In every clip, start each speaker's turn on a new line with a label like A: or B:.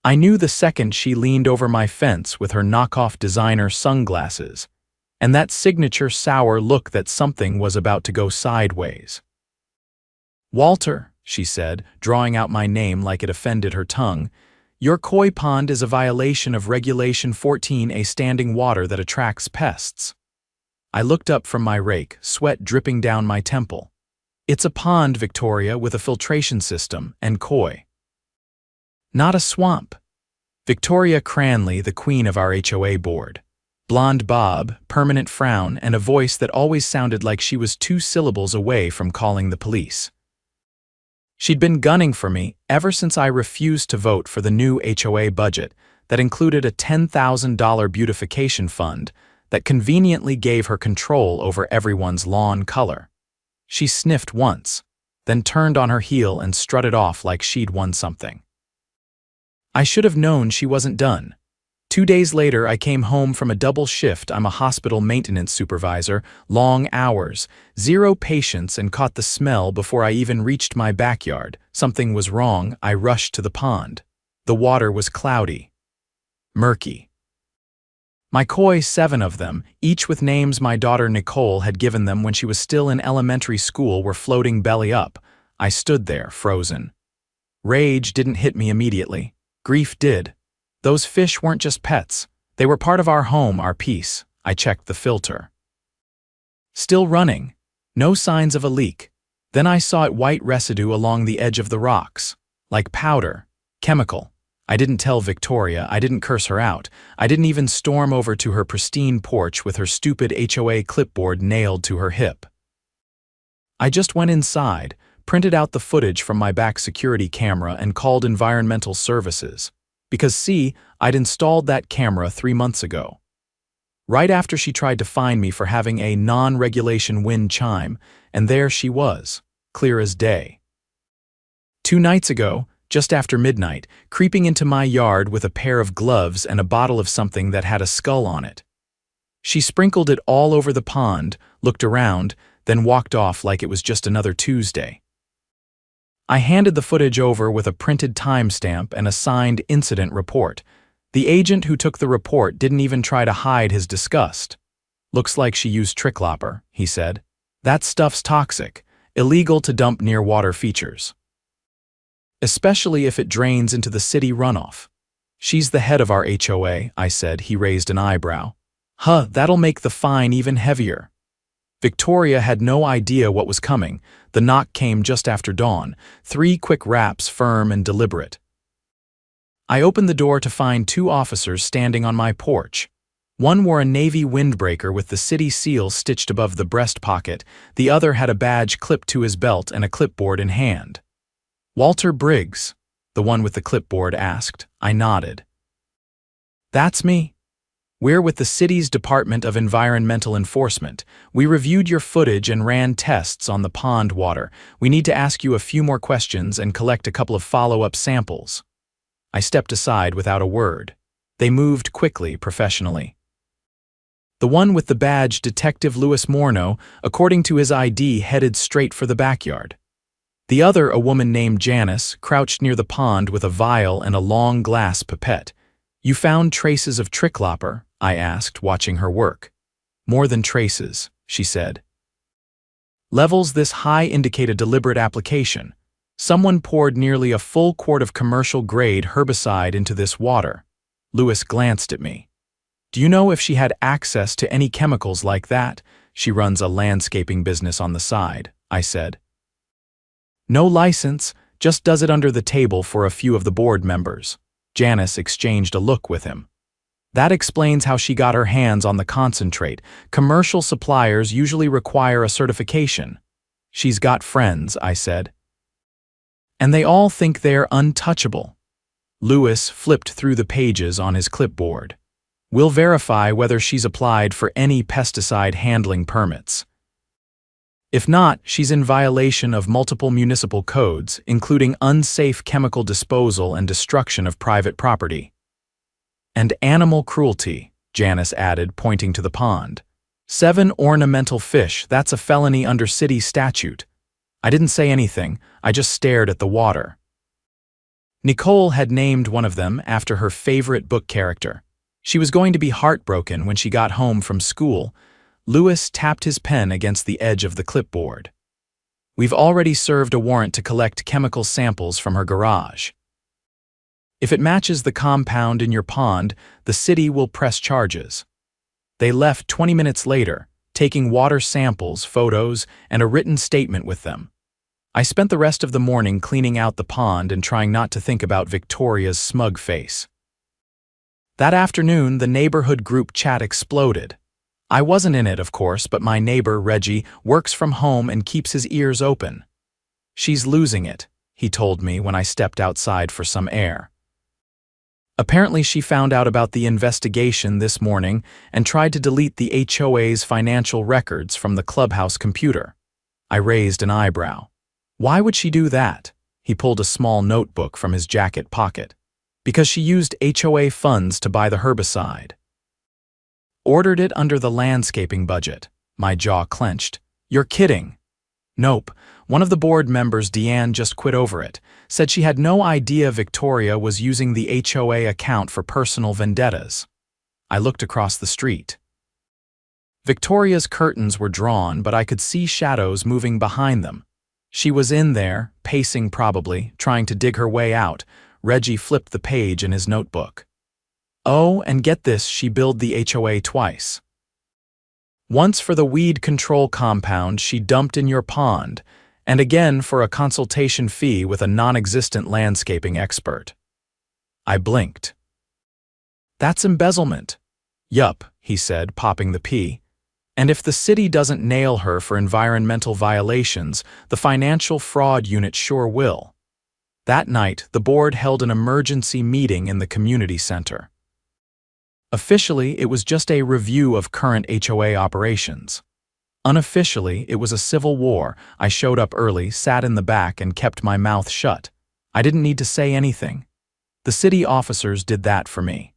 A: I knew the second she leaned over my fence with her knockoff designer sunglasses, and that signature sour look that something was about to go sideways. "Walter," she said, drawing out my name like it offended her tongue, "your koi pond is a violation of Regulation 14A, standing water that attracts pests." I looked up from my rake, sweat dripping down my temple. "It's a pond, Victoria, with a filtration system, and koi. Not a swamp." Victoria Cranley, the queen of our HOA board. Blonde bob, permanent frown, and a voice that always sounded like she was 2 syllables away from calling the police. She'd been gunning for me ever since I refused to vote for the new HOA budget that included a $10,000 beautification fund that conveniently gave her control over everyone's lawn color. She sniffed once, then turned on her heel and strutted off like she'd won something. I should have known she wasn't done. 2 days later, I came home from a double shift. I'm a hospital maintenance supervisor, long hours, 0 patients, and caught the smell before I even reached my backyard. Something was wrong. I rushed to the pond. The water was cloudy, murky. My koi, 7 of them, each with names my daughter Nicole had given them when she was still in elementary school, were floating belly up. I stood there, frozen. Rage didn't hit me immediately. Grief did. Those fish weren't just pets. They were part of our home, our peace. I checked the filter. Still running. No signs of a leak. Then I saw it, white residue along the edge of the rocks. Like powder. Chemical. I didn't tell Victoria. I didn't curse her out. I didn't even storm over to her pristine porch with her stupid HOA clipboard nailed to her hip. I just went inside, printed out the footage from my back security camera, and called environmental services. Because see, I'd installed that camera 3 months ago. Right after she tried to fine me for having a non-regulation wind chime, and there she was, clear as day. 2 nights ago, just after midnight, creeping into my yard with a pair of gloves and a bottle of something that had a skull on it. She sprinkled it all over the pond, looked around, then walked off like it was just another Tuesday. I handed the footage over with a printed timestamp and a signed incident report. The agent who took the report didn't even try to hide his disgust. "Looks like she used trichlopper," he said. "That stuff's toxic, illegal to dump near water features. Especially if it drains into the city runoff." "She's the head of our HOA," I said. He raised an eyebrow. "Huh, that'll make the fine even heavier." Victoria had no idea what was coming. The knock came just after dawn, 3 quick raps, firm and deliberate. I opened the door to find 2 officers standing on my porch. One wore a navy windbreaker with the city seal stitched above the breast pocket. The other had a badge clipped to his belt and a clipboard in hand. "Walter Briggs?" the one with the clipboard asked. I nodded. "That's me. We're with the city's Department of Environmental Enforcement. We reviewed your footage and ran tests on the pond water. We need to ask you a few more questions and collect a couple of follow-up samples." I stepped aside without a word. They moved quickly, professionally. The one with the badge, Detective Louis Morneau, according to his ID, headed straight for the backyard. The other, a woman named Janice, crouched near the pond with a vial and a long glass pipette. "You found traces of trichlopper?" I asked, watching her work. "More than traces," she said. "Levels this high indicate a deliberate application. Someone poured nearly a full quart of commercial-grade herbicide into this water." Louis glanced at me. "Do you know if she had access to any chemicals like that?" "She runs a landscaping business on the side," I said. "No license, just does it under the table for a few of the board members." Janice exchanged a look with him. "That explains how she got her hands on the concentrate. Commercial suppliers usually require a certification." "She's got friends," I said. "And they all think they're untouchable." Louis flipped through the pages on his clipboard. "We'll verify whether she's applied for any pesticide handling permits. If not, she's in violation of multiple municipal codes, including unsafe chemical disposal and destruction of private property. And animal cruelty," Janice added, pointing to the pond. 7 ornamental fish, that's a felony under city statute." I didn't say anything, I just stared at the water. Nicole had named one of them after her favorite book character. She was going to be heartbroken when she got home from school. Lewis tapped his pen against the edge of the clipboard. We've already served a warrant to collect chemical samples from her garage. If it matches the compound in your pond, the city will press charges. They left 20 minutes later, taking water samples, photos, and a written statement with them. I spent the rest of the morning cleaning out the pond and trying not to think about Victoria's smug face. That afternoon, the neighborhood group chat exploded. I wasn't in it, of course, but my neighbor, Reggie, works from home and keeps his ears open. She's losing it, he told me when I stepped outside for some air. Apparently she found out about the investigation this morning and tried to delete the HOA's financial records from the clubhouse computer. I raised an eyebrow. Why would she do that? He pulled a small notebook from his jacket pocket. Because she used HOA funds to buy the herbicide. Ordered it under the landscaping budget. My jaw clenched. You're kidding. Nope. One of the board members, Deanne, just quit over it. Said she had no idea Victoria was using the HOA account for personal vendettas. I looked across the street. Victoria's curtains were drawn, but I could see shadows moving behind them. She was in there, pacing probably, trying to dig her way out. Reggie flipped the page in his notebook. Oh, and get this, she billed the HOA twice. Once for the weed control compound she dumped in your pond, and again for a consultation fee with a non-existent landscaping expert. I blinked. That's embezzlement. Yup, he said, popping the P. And if the city doesn't nail her for environmental violations, the financial fraud unit sure will. That night, the board held an emergency meeting in the community center. Officially, it was just a review of current HOA operations. Unofficially, it was a civil war. I showed up early, sat in the back, and kept my mouth shut. I didn't need to say anything. The city officers did that for me.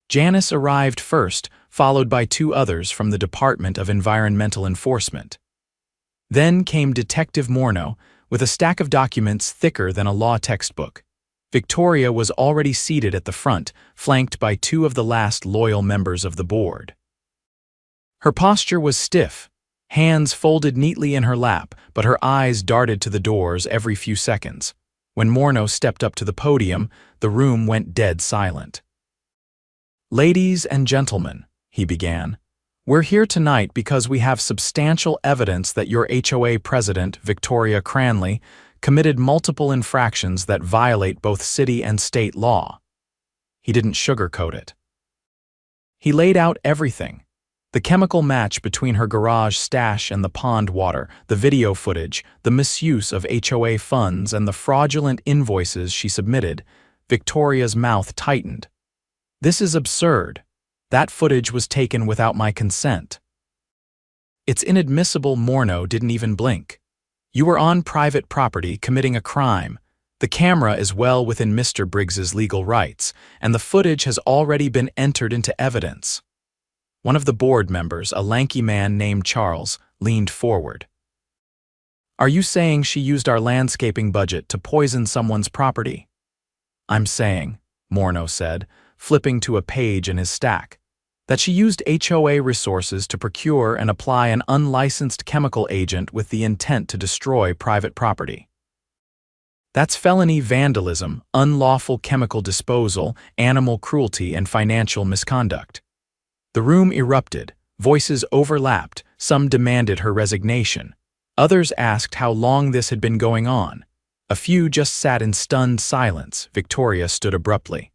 A: Janice arrived first, followed by two others from the Department of Environmental Enforcement. Then came Detective Morneau, with a stack of documents thicker than a law textbook. Victoria was already seated at the front, flanked by two of the last loyal members of the board. Her posture was stiff, hands folded neatly in her lap, but her eyes darted to the doors every few seconds. When Morneau stepped up to the podium, the room went dead silent. Ladies and gentlemen, he began, we're here tonight because we have substantial evidence that your HOA president, Victoria Cranley, committed multiple infractions that violate both city and state law. He didn't sugarcoat it. He laid out everything. The chemical match between her garage stash and the pond water, the video footage, the misuse of HOA funds, and the fraudulent invoices she submitted. Victoria's mouth tightened. This is absurd. That footage was taken without my consent. It's inadmissible. Morneau didn't even blink. You were on private property committing a crime. The camera is well within Mr. Briggs's legal rights, and the footage has already been entered into evidence. One of the board members, a lanky man named Charles, leaned forward. Are you saying she used our landscaping budget to poison someone's property? I'm saying, Morneau said, flipping to a page in his stack, that she used HOA resources to procure and apply an unlicensed chemical agent with the intent to destroy private property. That's felony vandalism, unlawful chemical disposal, animal cruelty, and financial misconduct. The room erupted, voices overlapped, some demanded her resignation. Others asked how long this had been going on. A few just sat in stunned silence. Victoria stood abruptly.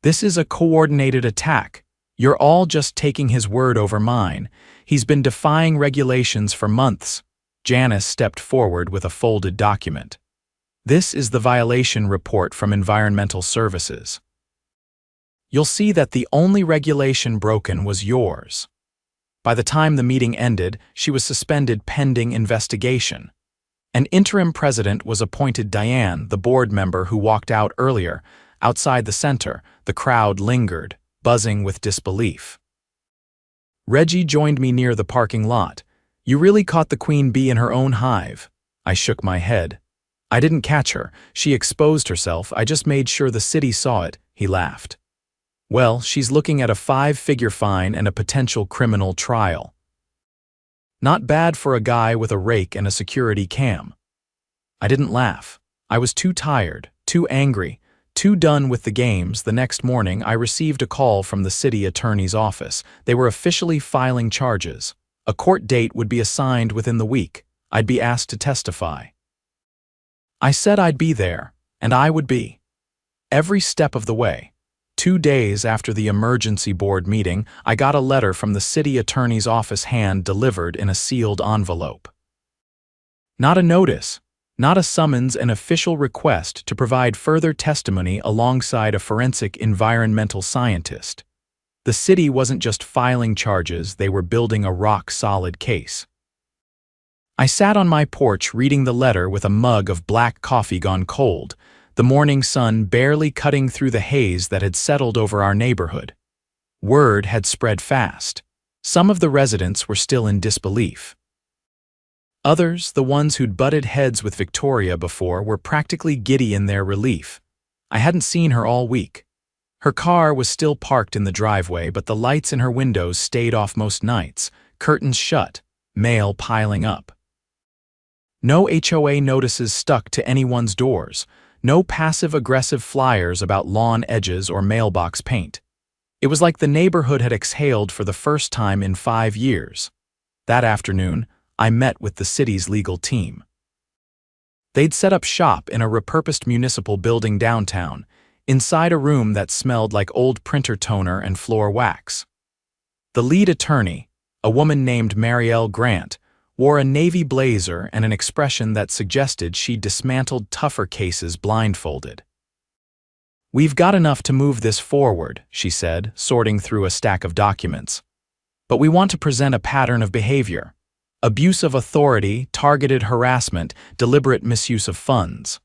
A: This is a coordinated attack. You're all just taking his word over mine. He's been defying regulations for months. Janice stepped forward with a folded document. This is the violation report from Environmental Services. You'll see that the only regulation broken was yours. By the time the meeting ended, she was suspended pending investigation. An interim president was appointed. Diane, the board member who walked out earlier. Outside the center, the crowd lingered, buzzing with disbelief. Reggie joined me near the parking lot. You really caught the queen bee in her own hive. I shook my head. I didn't catch her. She exposed herself. I just made sure the city saw it, he laughed. Well, she's looking at a 5-figure fine and a potential criminal trial. Not bad for a guy with a rake and a security cam. I didn't laugh. I was too tired, too angry, too done with the games. The next morning, I received a call from the city attorney's office. They were officially filing charges. A court date would be assigned within the week. I'd be asked to testify. I said I'd be there, and I would be. Every step of the way. 2 days after the emergency board meeting, I got a letter from the city attorney's office hand-delivered in a sealed envelope. Not a notice, not a summons, an official request to provide further testimony alongside a forensic environmental scientist. The city wasn't just filing charges, they were building a rock-solid case. I sat on my porch reading the letter with a mug of black coffee gone cold, the morning sun barely cutting through the haze that had settled over our neighborhood. Word had spread fast. Some of the residents were still in disbelief. Others, the ones who'd butted heads with Victoria before, were practically giddy in their relief. I hadn't seen her all week. Her car was still parked in the driveway, but the lights in her windows stayed off most nights, curtains shut, mail piling up. No HOA notices stuck to anyone's doors, no passive-aggressive flyers about lawn edges or mailbox paint. It was like the neighborhood had exhaled for the first time in 5 years. That afternoon, I met with the city's legal team. They'd set up shop in a repurposed municipal building downtown, inside a room that smelled like old printer toner and floor wax. The lead attorney, a woman named Marielle Grant, wore a navy blazer and an expression that suggested she'd dismantled tougher cases blindfolded. "We've got enough to move this forward," she said, sorting through a stack of documents. "But we want to present a pattern of behavior. Abuse of authority, targeted harassment, deliberate misuse of funds.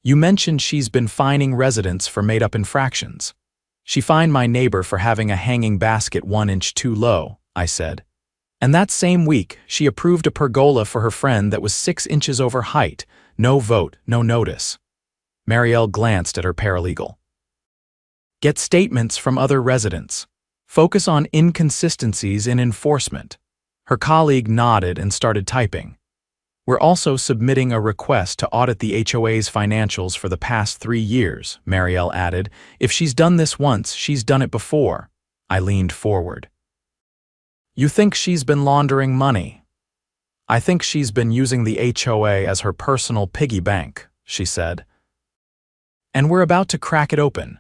A: You mentioned she's been fining residents for made-up infractions. She fined my neighbor for having a hanging basket 1 inch too low," I said. "And that same week, she approved a pergola for her friend that was 6 inches over height. No vote, no notice." Marielle glanced at her paralegal. "Get statements from other residents. Focus on inconsistencies in enforcement." Her colleague nodded and started typing. "We're also submitting a request to audit the HOA's financials for the past 3 years," Marielle added. "If she's done this once, she's done it before." I leaned forward. "You think she's been laundering money?" "I think she's been using the HOA as her personal piggy bank," she said. "And we're about to crack it open."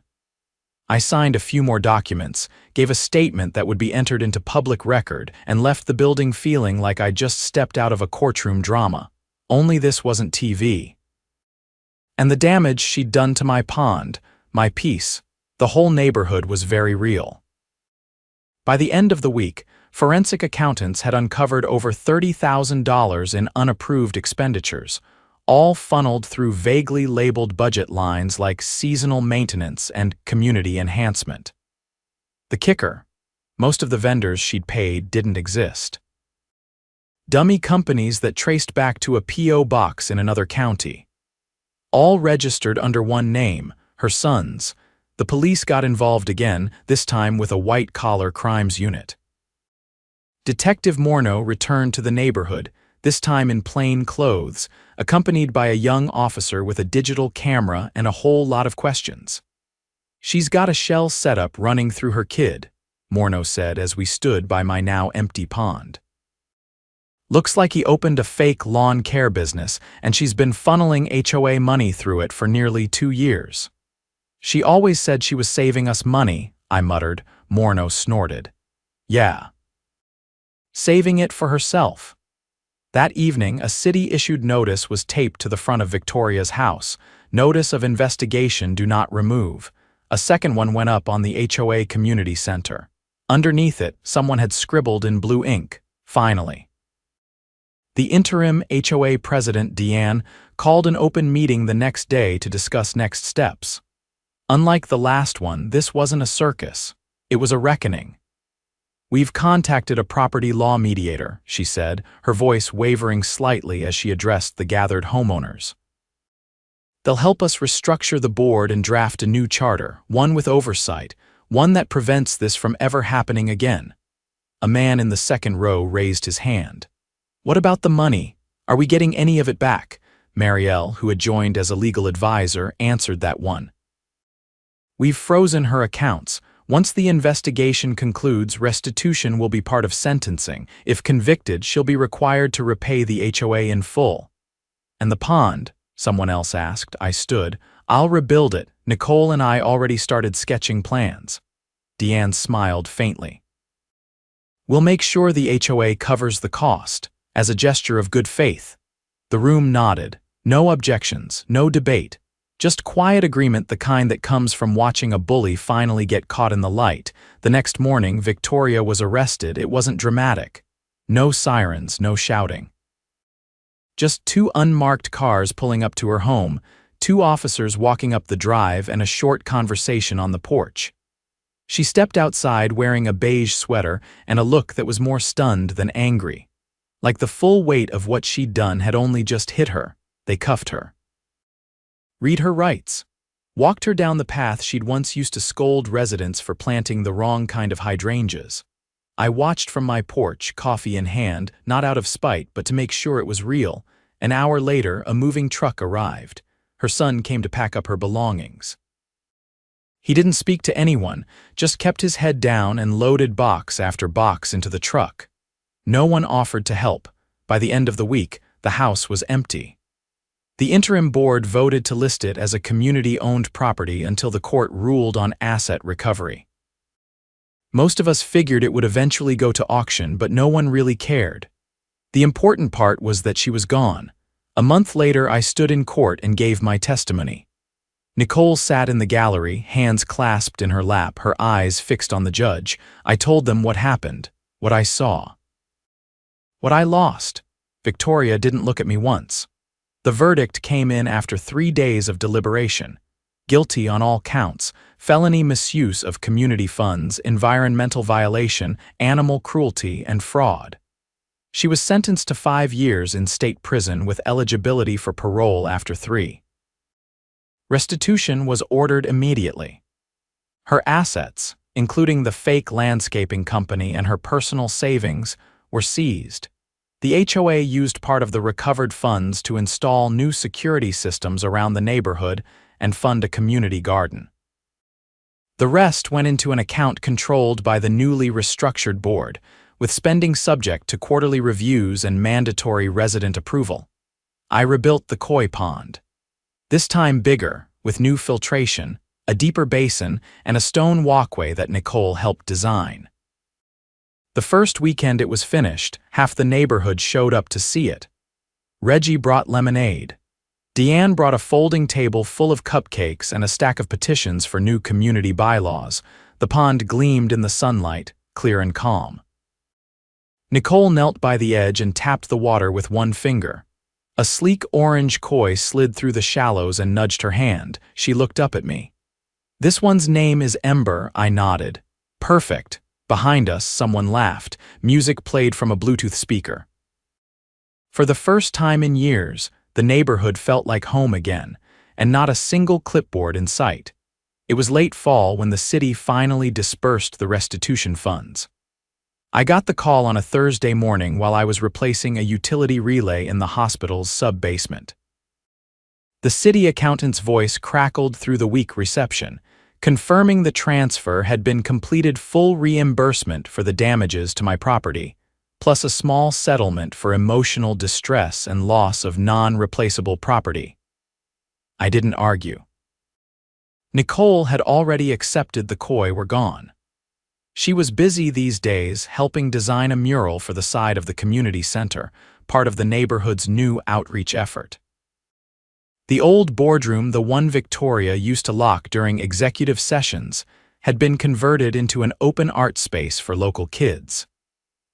A: I signed a few more documents, gave a statement that would be entered into public record, and left the building feeling like I just stepped out of a courtroom drama. Only this wasn't TV. And the damage she'd done to my pond, my peace, the whole neighborhood was very real. By the end of the week, forensic accountants had uncovered over $30,000 in unapproved expenditures, all funneled through vaguely labeled budget lines like seasonal maintenance and community enhancement. The kicker: most of the vendors she'd paid didn't exist. Dummy companies that traced back to a P.O. box in another county. All registered under one name, her son's. The police got involved again, this time with a white-collar crimes unit. Detective Morneau returned to the neighborhood, this time in plain clothes, accompanied by a young officer with a digital camera and a whole lot of questions. "She's got a shell setup running through her kid," Morneau said as we stood by my now empty pond. "Looks like he opened a fake lawn care business, and she's been funneling HOA money through it for nearly 2 years. She always said she was saving us money," I muttered. Morneau snorted. "Yeah. Saving it for herself." That evening, a city-issued notice was taped to the front of Victoria's house. "Notice of investigation, do not remove." A second one went up on the HOA community center. Underneath it, someone had scribbled in blue ink, "Finally." The interim HOA president, Deanne, called an open meeting the next day to discuss next steps. Unlike the last one, this wasn't a circus. It was a reckoning. "We've contacted a property law mediator," she said, her voice wavering slightly as she addressed the gathered homeowners. "They'll help us restructure the board and draft a new charter, one with oversight, one that prevents this from ever happening again." A man in the second row raised his hand. "What about the money? Are we getting any of it back?" Marielle, who had joined as a legal advisor, answered that one. "We've frozen her accounts. Once the investigation concludes, restitution will be part of sentencing. If convicted, she'll be required to repay the HOA in full." "And the pond?" someone else asked. I stood. "I'll rebuild it. Nicole and I already started sketching plans." Deanne smiled faintly. "We'll make sure the HOA covers the cost, as a gesture of good faith." The room nodded. No objections, no debate. Just quiet agreement, the kind that comes from watching a bully finally get caught in the light. The next morning, Victoria was arrested. It wasn't dramatic. No sirens, no shouting. Just 2 unmarked cars pulling up to her home, 2 officers walking up the drive, and a short conversation on the porch. She stepped outside wearing a beige sweater and a look that was more stunned than angry. Like the full weight of what she'd done had only just hit her. They cuffed her. Read her rights. Walked her down the path she'd once used to scold residents for planting the wrong kind of hydrangeas. I watched from my porch, coffee in hand, not out of spite, but to make sure it was real. An hour later, a moving truck arrived. Her son came to pack up her belongings. He didn't speak to anyone, just kept his head down and loaded box after box into the truck. No one offered to help. By the end of the week, the house was empty. The interim board voted to list it as a community-owned property until the court ruled on asset recovery. Most of us figured it would eventually go to auction, but no one really cared. The important part was that she was gone. A month later, I stood in court and gave my testimony. Nicole sat in the gallery, hands clasped in her lap, her eyes fixed on the judge. I told them what happened, what I saw, what I lost. Victoria didn't look at me once. The verdict came in after 3 days of deliberation. Guilty on all counts: felony misuse of community funds, environmental violation, animal cruelty, and fraud. She was sentenced to 5 years in state prison with eligibility for parole after 3. Restitution was ordered immediately. Her assets, including the fake landscaping company and her personal savings, were seized. The HOA used part of the recovered funds to install new security systems around the neighborhood and fund a community garden. The rest went into an account controlled by the newly restructured board, with spending subject to quarterly reviews and mandatory resident approval. I rebuilt the koi pond. This time bigger, with new filtration, a deeper basin, and a stone walkway that Nicole helped design. The first weekend it was finished, half the neighborhood showed up to see it. Reggie brought lemonade. Deanne brought a folding table full of cupcakes and a stack of petitions for new community bylaws. The pond gleamed in the sunlight, clear and calm. Nicole knelt by the edge and tapped the water with one finger. A sleek orange koi slid through the shallows and nudged her hand. She looked up at me. "This one's name is Ember," I nodded. "Perfect." Behind us, someone laughed. Music played from a Bluetooth speaker. For the first time in years, the neighborhood felt like home again, and not a single clipboard in sight. It was late fall when the city finally dispersed the restitution funds. I got the call on a Thursday morning while I was replacing a utility relay in the hospital's sub-basement. The city accountant's voice crackled through the weak reception, confirming the transfer had been completed, full reimbursement for the damages to my property, plus a small settlement for emotional distress and loss of non-replaceable property. I didn't argue. Nicole had already accepted the koi were gone. She was busy these days helping design a mural for the side of the community center, part of the neighborhood's new outreach effort. The old boardroom, the one Victoria used to lock during executive sessions, had been converted into an open art space for local kids.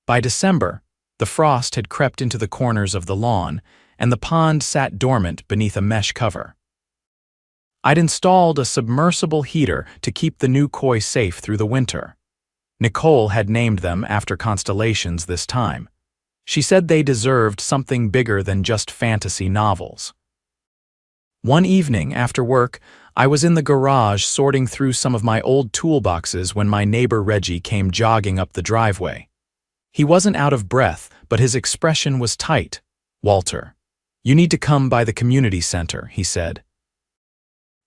A: By December, the frost had crept into the corners of the lawn, and the pond sat dormant beneath a mesh cover. I'd installed a submersible heater to keep the new koi safe through the winter. Nicole had named them after constellations this time. She said they deserved something bigger than just fantasy novels. One evening after work, I was in the garage sorting through some of my old toolboxes when my neighbor Reggie came jogging up the driveway. He wasn't out of breath, but his expression was tight. "Walter, you need to come by the community center," he said.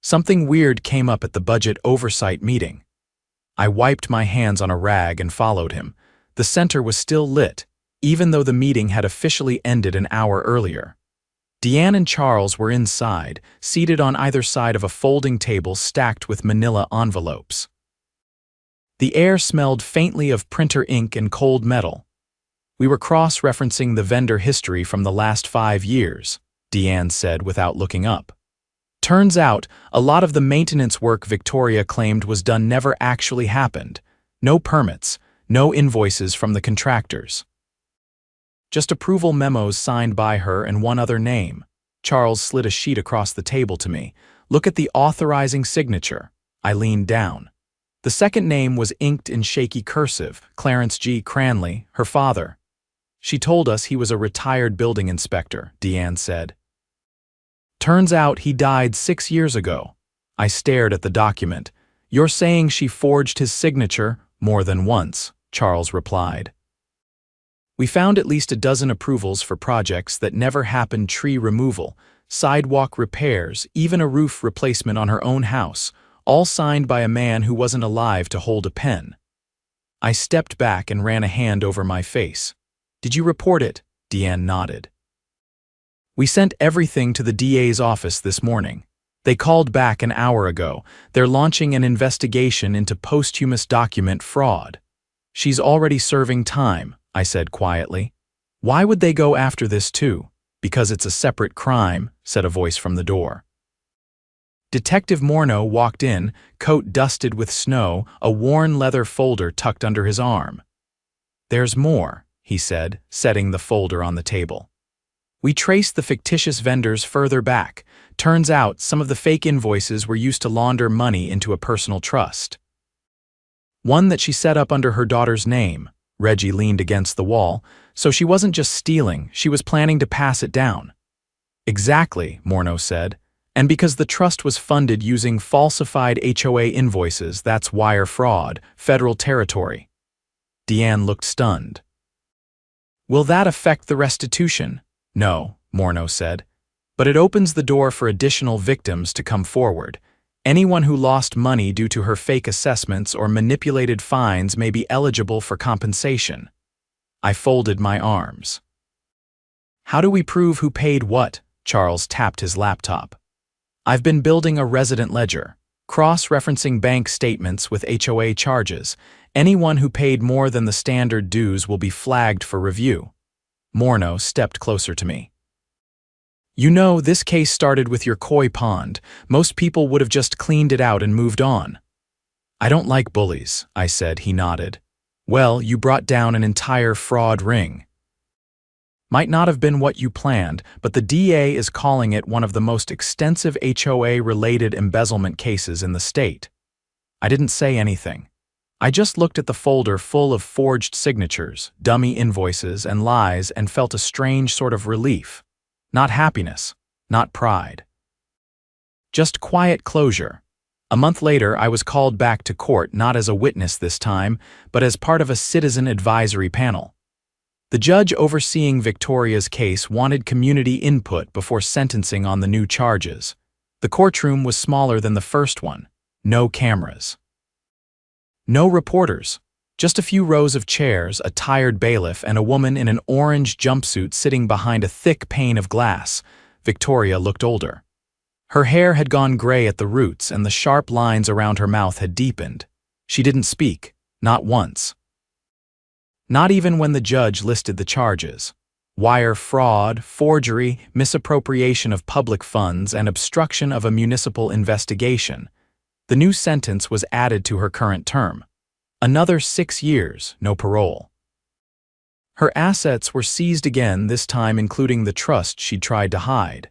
A: Something weird came up at the budget oversight meeting. I wiped my hands on a rag and followed him. The center was still lit, even though the meeting had officially ended an hour earlier. Deanne and Charles were inside, seated on either side of a folding table stacked with manila envelopes. The air smelled faintly of printer ink and cold metal. "We were cross-referencing the vendor history from the last 5 years," Deanne said without looking up. "Turns out, a lot of the maintenance work Victoria claimed was done never actually happened. No permits, no invoices from the contractors. Just approval memos signed by her and one other name." Charles slid a sheet across the table to me. "Look at the authorizing signature." I leaned down. The second name was inked in shaky cursive, Clarence G. Cranley, her father. "She told us he was a retired building inspector," Deanne said. "Turns out he died 6 years ago." I stared at the document. "You're saying she forged his signature?" "More than once," Charles replied. "We found at least a dozen approvals for projects that never happened: tree removal, sidewalk repairs, even a roof replacement on her own house, all signed by a man who wasn't alive to hold a pen." I stepped back and ran a hand over my face. "Did you report it?" Deanne nodded. "We sent everything to the DA's office this morning. They called back an hour ago. They're launching an investigation into posthumous document fraud." "She's already serving time," I said quietly. "Why would they go after this too?" "Because it's a separate crime," said a voice from the door. Detective Morneau walked in, coat dusted with snow, a worn leather folder tucked under his arm. "There's more," he said, setting the folder on the table. "We traced the fictitious vendors further back. Turns out some of the fake invoices were used to launder money into a personal trust. One that she set up under her daughter's name." Reggie leaned against the wall. "So she wasn't just stealing, she was planning to pass it down." "Exactly," Morneau said. "And because the trust was funded using falsified HOA invoices, that's wire fraud, federal territory." Deanne looked stunned. "Will that affect the restitution?" "No," Morneau said. "But it opens the door for additional victims to come forward. Anyone who lost money due to her fake assessments or manipulated fines may be eligible for compensation." I folded my arms. "How do we prove who paid what?" Charles tapped his laptop. "I've been building a resident ledger, cross-referencing bank statements with HOA charges. Anyone who paid more than the standard dues will be flagged for review." Morneau stepped closer to me. "You know, this case started with your koi pond. Most people would have just cleaned it out and moved on." "I don't like bullies," I said. He nodded. "Well, you brought down an entire fraud ring." "Might not have been what you planned, but the DA is calling it one of the most extensive HOA-related embezzlement cases in the state." I didn't say anything. I just looked at the folder full of forged signatures, dummy invoices, and lies and felt a strange sort of relief. Not happiness, not pride. Just quiet closure. A month later, I was called back to court not as a witness this time, but as part of a citizen advisory panel. The judge overseeing Victoria's case wanted community input before sentencing on the new charges. The courtroom was smaller than the first one. No cameras. No reporters. Just a few rows of chairs, a tired bailiff, and a woman in an orange jumpsuit sitting behind a thick pane of glass. Victoria looked older. Her hair had gone gray at the roots, and the sharp lines around her mouth had deepened. She didn't speak, not once. Not even when the judge listed the charges: wire fraud, forgery, misappropriation of public funds, and obstruction of a municipal investigation. The new sentence was added to her current term. Another 6 years, no parole. Her assets were seized again, this time including the trust she'd tried to hide.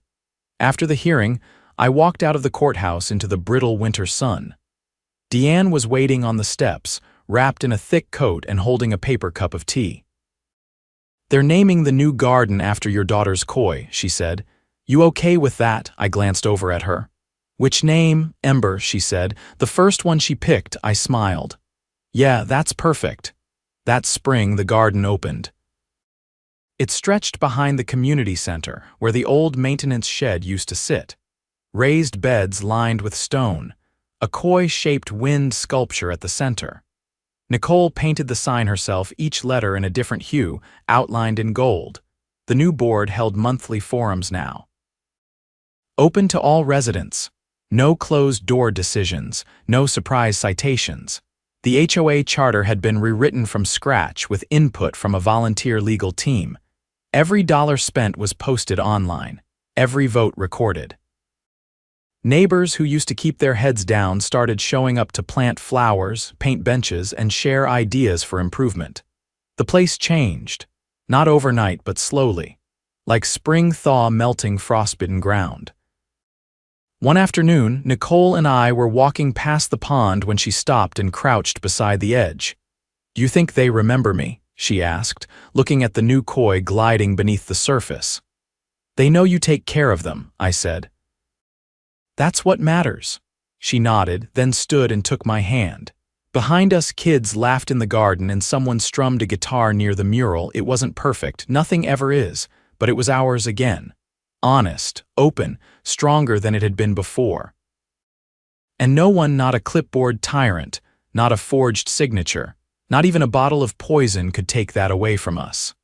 A: After the hearing, I walked out of the courthouse into the brittle winter sun. Deanne was waiting on the steps, wrapped in a thick coat and holding a paper cup of tea. "They're naming the new garden after your daughter's koi," she said. "You okay with that?" I glanced over at her. "Which name?" "Ember," she said. "The first one she picked," I smiled. "Yeah, that's perfect." That spring, the garden opened. It stretched behind the community center, where the old maintenance shed used to sit. Raised beds lined with stone, a koi-shaped wind sculpture at the center. Nicole painted the sign herself, each letter in a different hue, outlined in gold. The new board held monthly forums now. Open to all residents. No closed-door decisions, no surprise citations. The HOA charter had been rewritten from scratch with input from a volunteer legal team. Every dollar spent was posted online, every vote recorded. Neighbors who used to keep their heads down started showing up to plant flowers, paint benches, and share ideas for improvement. The place changed, not overnight but slowly, like spring thaw melting frostbitten ground. One afternoon, Nicole and I were walking past the pond when she stopped and crouched beside the edge. "Do you think they remember me?" she asked, looking at the new koi gliding beneath the surface. "They know you take care of them," I said. "That's what matters." She nodded, then stood and took my hand. Behind us, kids laughed in the garden and someone strummed a guitar near the mural. It wasn't perfect, nothing ever is, but it was ours again. Honest, open, stronger than it had been before. And no one, not a clipboard tyrant, not a forged signature, not even a bottle of poison could take that away from us.